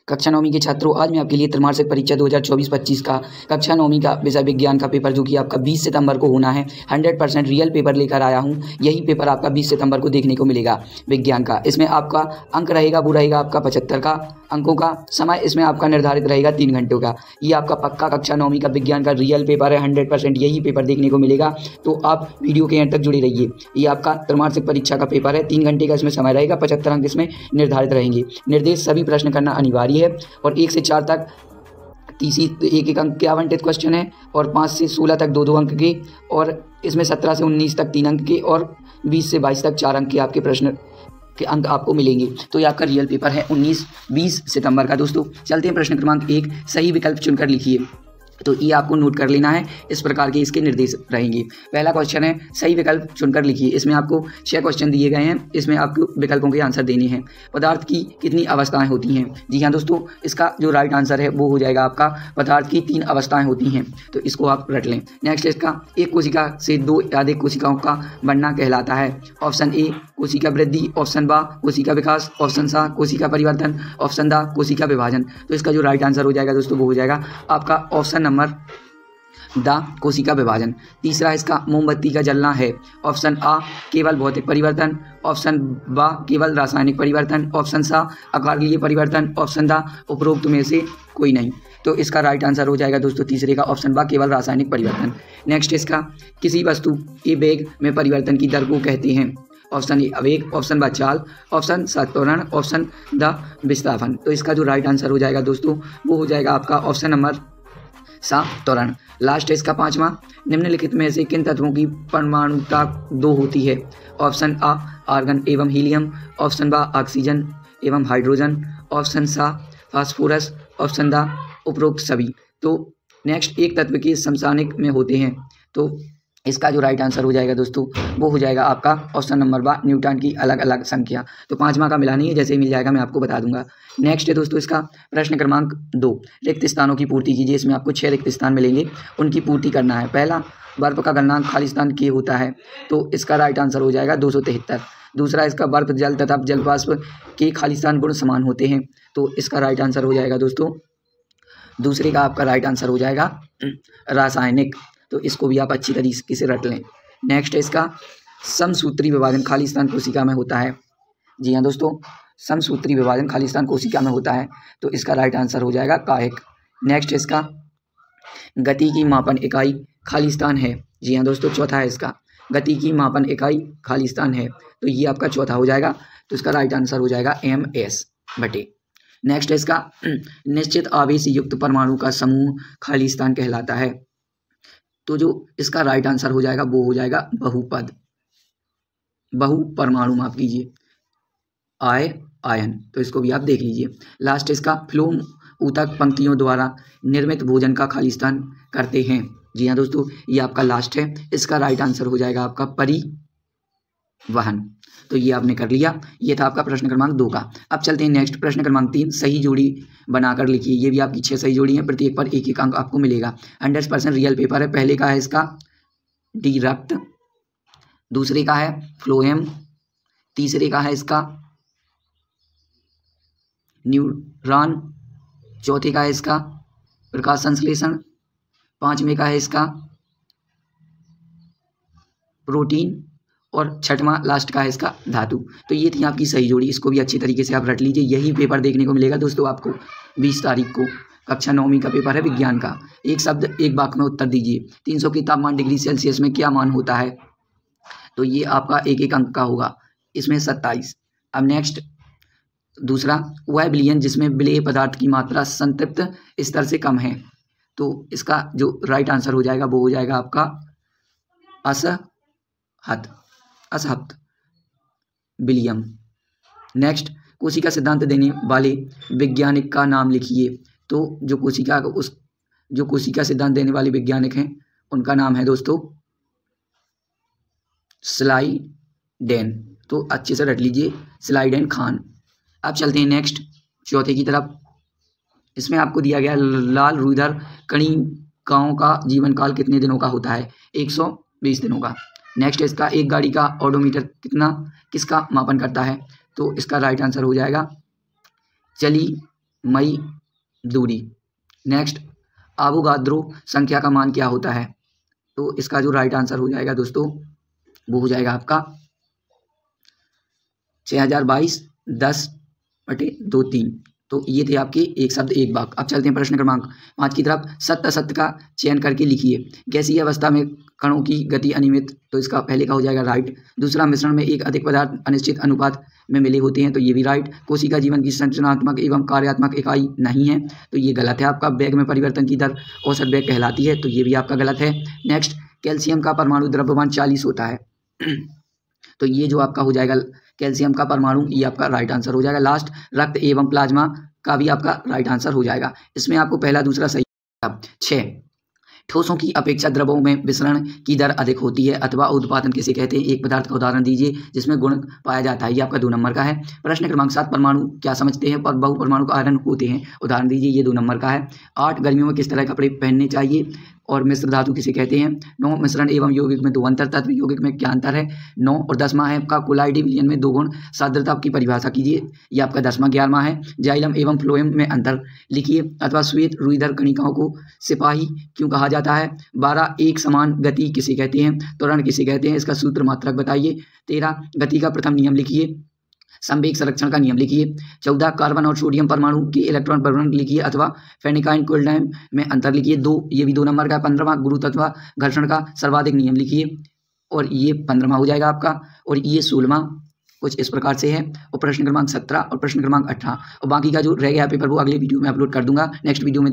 कक्षा 9वीं के छात्रों, आज मैं आपके लिए त्रैमासिक परीक्षा 2024-25 का कक्षा 9वीं का विषय विज्ञान का पेपर जो कि आपका 20 सितंबर को होना है 100% रियल पेपर लेकर आया हूं। यही पेपर आपका 20 सितंबर को देखने को मिलेगा विज्ञान का। इसमें आपका अंक रहेगा वो रहेगा आपका 75 का अंकों का। समय इसमें आपका निर्धारित रहेगा 3 घंटों का। ये आपका पक्का कक्षा 9वीं का विज्ञान का रियल पेपर है। 100% यही पेपर देखने को मिलेगा, तो आप वीडियो के एंड तक जुड़े रहिए। ये आपका त्रैमासिक परीक्षा का पेपर है। 3 घंटे का इसमें समय रहेगा। 75 अंक इसमें निर्धारित रहेंगे। निर्देश सभी प्रश्न करना अनिवार्य है और 1 से 4 तक 1 अंक के आवंटित क्वेश्चन है और 5 से 16 तक 2 अंक के, और इसमें 17 से 19 तक 3 अंक के और 20 से 22 तक 4 अंक के आपके प्रश्न के अंक आपको मिलेंगे। तो ये आपका रियल पेपर है 19-20 सितंबर का। दोस्तों चलते हैं प्रश्न क्रमांक 1, सही विकल्प चुनकर लिखिए। तो ये आपको नोट कर लेना है, इस प्रकार के इसके निर्देश रहेंगे। पहला क्वेश्चन है सही विकल्प चुनकर लिखिए। इसमें आपको 6 क्वेश्चन दिए गए हैं, इसमें आपको विकल्पों के आंसर देने हैं। पदार्थ की कितनी अवस्थाएं होती हैं? जी हाँ दोस्तों, इसका जो राइट आंसर है वो हो जाएगा आपका पदार्थ की 3 अवस्थाएं होती हैं, तो इसको आप रट लें। नेक्स्ट इसका एक कोशिका से 2 या अधिक कोशिकाओं का बनना कहलाता है। ऑप्शन ए कोशिका वृद्धि, ऑप्शन बा कोशिका विकास, ऑप्शन सा कोशिका परिवर्तन, ऑप्शन दा कोशिका विभाजन। तो इसका जो राइट आंसर हो जाएगा दोस्तों वो हो जाएगा आपका ऑप्शन नंबर द कोशिका विभाजन। तीसरा इसका मोमबत्ती का जलना है। ऑप्शन आ केवल भौतिक परिवर्तन, ऑप्शन बा केवल रासायनिक परिवर्तन, ऑप्शन सा आकारीय परिवर्तन, ऑप्शन दा उपरोक्त में से कोई नहीं। तो इसका राइट आंसर हो जाएगा दोस्तों तीसरे का ऑप्शन बा केवल रासायनिक परिवर्तन। नेक्स्ट इसका किसी वस्तु के वेग में परिवर्तन की दर को कहते हैं। ऑप्शन ए आवेग, ऑप्शन बा चाल, ऑप्शन सा त्वरण, ऑप्शन द विस्थापन। तो इसका जो राइट आंसर हो जाएगा दोस्तों वो हो जाएगा आपका ऑप्शन नंबर सा त्वरण। लास्ट है इसका 5वां, निम्नलिखित में से किन तत्वों की परमाणुता 2 होती है? ऑप्शन आ आर्गन एवं हीलियम, ऑप्शन बा ऑक्सीजन एवं हाइड्रोजन, ऑप्शन सा फास्फोरस, ऑप्शन दा उपरोक्त सभी। तो नेक्स्ट एक तत्व के समस्थानिक में होते हैं, तो इसका जो राइट आंसर हो जाएगा दोस्तों वो हो जाएगा आपका ऑप्शन नंबर बा न्यूटन की अलग अलग संख्या। तो 5वां का मिला नहीं है, जैसे ही मिल जाएगा मैं आपको बता दूंगा। नेक्स्ट है दोस्तों इसका प्रश्न क्रमांक 2, रिक्त स्थानों की पूर्ति कीजिए। इसमें आपको 6 रिक्त स्थान मिलेंगे, उनकी पूर्ति करना है। पहला, बर्फ का गलनांक खाली स्थान के होता है, तो इसका राइट आंसर हो जाएगा 273। दूसरा इसका बर्फ जल तथा जलवाष्प के खाली स्थान गुण समान होते हैं, तो इसका राइट आंसर हो जाएगा दोस्तों दूसरे का आपका राइट आंसर हो जाएगा रासायनिक। तो इसको भी आप अच्छी तरीके से रट लें। नेक्स्ट है इसका समसूत्री विभाजन खाली स्थान कोशिका में होता है। जी हाँ दोस्तों, समसूत्री विभाजन खाली स्थान कोशिका में होता है, तो इसका राइट आंसर हो जाएगा कायिक। नेक्स्ट इसका गति की मापन इकाई खाली स्थान है। जी हाँ दोस्तों, चौथा है इसका गति की मापन इकाई खाली स्थान है, तो ये आपका चौथा हो जाएगा, तो इसका राइट आंसर हो जाएगा ms/। नेक्स्ट है इसका निश्चित आवेश युक्त परमाणु का समूह खाली स्थान कहलाता है, तो जो इसका राइट आंसर हो जाएगा वो हो जाएगा बहुपद, बहु परमाणु माफ कीजिए, आयन। तो इसको भी आप देख लीजिए। लास्ट इसका फ्लोम ऊतक पंक्तियों द्वारा निर्मित भोजन का खाली स्थान करते हैं। जी हाँ दोस्तों, ये आपका लास्ट है, इसका राइट आंसर हो जाएगा आपका परिवहन। तो ये आपने कर लिया, ये था आपका प्रश्न क्रमांक 2 का। अब चलते हैं नेक्स्ट प्रश्न क्रमांक 3, सही जोड़ी बनाकर लिखिए। ये भी आपकी 6 सही जोड़ी हैं, प्रत्येक पर 1-1 अंक आपको मिलेगा। 100% रियल पेपर है। पहले का है इसका डी रक्त, दूसरे का है फ्लोएम, तीसरे का है इसका न्यूरॉन, चौथे का है इसका प्रकाश संश्लेषण, 5वें का है इसका प्रोटीन और 6वां लास्ट का है इसका धातु। तो ये थी आपकी सही जोड़ी, इसको भी अच्छी तरीके से आप रट लीजिए। यही पेपर देखने को मिलेगा दोस्तों आपको 20 तारीख को। कक्षा 9वीं का पेपर है विज्ञान का। एक शब्द एक वाक्य में उत्तर दीजिए। 300 के तापमान डिग्री सेल्सियस में क्या मान होता है? तो ये आपका 1-1 अंक का होगा, इसमें 27। अब नेक्स्ट दूसरा, वह विलयन जिसमें विलेय पदार्थ की मात्रा संतृप्त स्तर से कम है, तो इसका जो राइट आंसर हो जाएगा वो हो जाएगा आपका असहत विलियम। नेक्स्ट, कोशिका सिद्धांत देने वाले वैज्ञानिक का नाम लिखिए। तो जो कोशिका सिद्धांत देने वाले वैज्ञानिक हैं उनका नाम है दोस्तों स्लाइडेन। तो अच्छे से रट लीजिए, स्लाइडेन खान। अब चलते हैं नेक्स्ट चौथे की तरफ। इसमें आपको दिया गया लाल रुधिर कणिकाओं का जीवन काल कितने दिनों का होता है? 120 दिनों का। नेक्स्ट इसका एक गाड़ी का ओडोमीटर किसका मापन करता है? तो इसका राइट आंसर हो जाएगा चली मई दूरी। नेक्स्ट, आवोगाद्रो संख्या का मान क्या होता है? तो इसका जो राइट आंसर हो जाएगा दोस्तों वो हो जाएगा आपका 6022 10/23। तो ये थे आपके एक शब्द एक वाक्य। अब चलते हैं प्रश्न क्रमांक 5 की तरफ। सत्य असत्य का चयन करके लिखिए। गैसीय अवस्था में कणों की गति अनियमित, तो इसका पहले का हो जाएगा राइट। दूसरा, मिश्रण में एक अधिक पदार्थ अनिश्चित अनुपात में मिले होते हैं, तो ये भी राइट। कोशिका जीवन की संरचनात्मक एवं कार्यात्मक इकाई नहीं है, तो ये गलत है आपका। वेग में परिवर्तन की दर औसत वेग कहलाती है, तो ये भी आपका गलत है। नेक्स्ट, कैल्शियम का परमाणु द्रव्यमान 40 होता है, तो ये जो आपका हो जाएगा कैल्शियम का परमाणु, ये आपका राइट आंसर हो जाएगा। लास्ट, रक्त एवं प्लाज्मा का भी आपका राइट आंसर हो जाएगा। इसमें आपको पहला दूसरा सही। 6, ठोसों की अपेक्षा द्रवों में विसरण की दर अधिक होती है अथवा उत्पादन किसे कहते हैं? एक पदार्थ का उदाहरण दीजिए जिसमें गुण पाया जाता है। ये आपका 2 नंबर का है। प्रश्न क्रमांक 7, परमाणु क्या समझते हैं? पर बहुपरमाणु आयरन होते हैं, उदाहरण दीजिए। ये 2 नंबर का है। 8, गर्मियों में किस तरह के कपड़े पहनने चाहिए और मिश्र धातु किसे कहते हैं? 9, मिश्रण एवं यौगिक में 2 अंतर तत्व, यौगिक में क्या अंतर है? 9 और 10वां है आपका कोलाइडी विलयन में 2 गुण, साद्रता की परिभाषा कीजिए। ये आपका 10वां। 11वां है जाइलम एवं फ्लोएम में अंतर लिखिए, अथवा श्वेत रुईधर कणिकाओं को सिपाही क्यों कहा जाता है? 12, एक समान गति किसे कहते हैं? त्वरण किसे कहते हैं? इसका सूत्र मात्रक बताइए। 13, गति का प्रथम नियम लिखिए। संवेग संरक्षण का नियम लिखिए। 14, कार्बन और सोडियम परमाणु के इलेक्ट्रॉन परिवहन लिखिए अथवा फेनिकाइन क्विल्डाइम में अंतर लिखिए। 2, ये भी 2 नंबर का। 15वां, गुरुत्व घर्षण का सर्वाधिक नियम लिखिए, और ये 15वां हो जाएगा आपका। और ये 16वां कुछ इस प्रकार से है। और प्रश्न क्रमांक 17 और प्रश्न क्रमांक 18 और बाकी का जो रह गया पेपर वो अगले वीडियो में अपलोड कर दूंगा। नेक्स्ट वीडियो में